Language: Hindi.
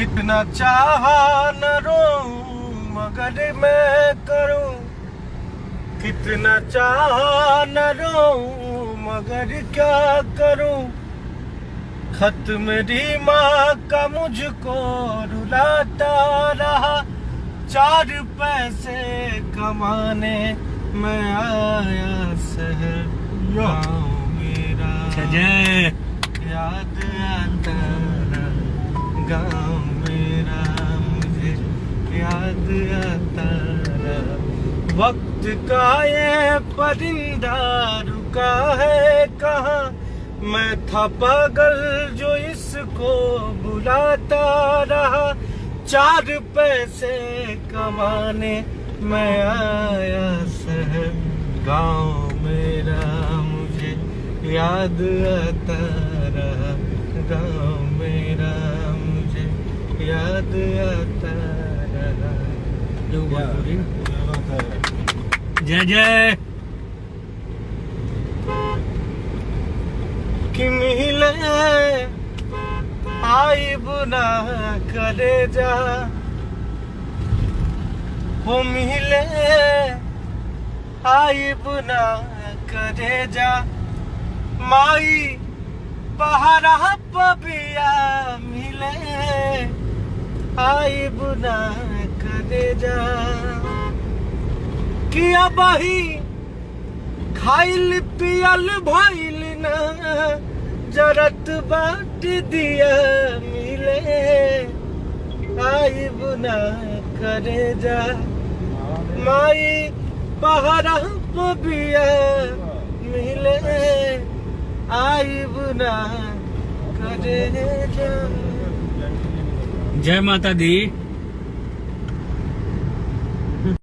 कितना चाहा न रोऊं मगर मैं करूं, कितना चाहा न रोऊं मगर क्या करूं। खत मेरी माँ का मुझको रुलाता रहा, 4 पैसे कमाने मैं आया शहर गाँव मेरा। याद आता रहा गाँव मेरा, मुझे याद आता रहा। वक्त का ये परिंदा रुका है कहाँ, मैं था पागल जो इसको बुलाता रहा। 4 पैसे कमाने मैं आया शहर गाँव मेरा, मुझे याद आता रहा गाँव मेरा, मुझे याद आता रहा। जय जय कि मिले आई बुना करे जा, हो मिले आई बुना करे जा। माई पहाड़ा पपिया मिले आई बुना करे जा। किया बही खाइल पियल भइल ना, जरत बाट दिया मिले आई बुना करे जा। माई पहाड़ा पपिया मिले आई बुना करे जा। जय माता दी।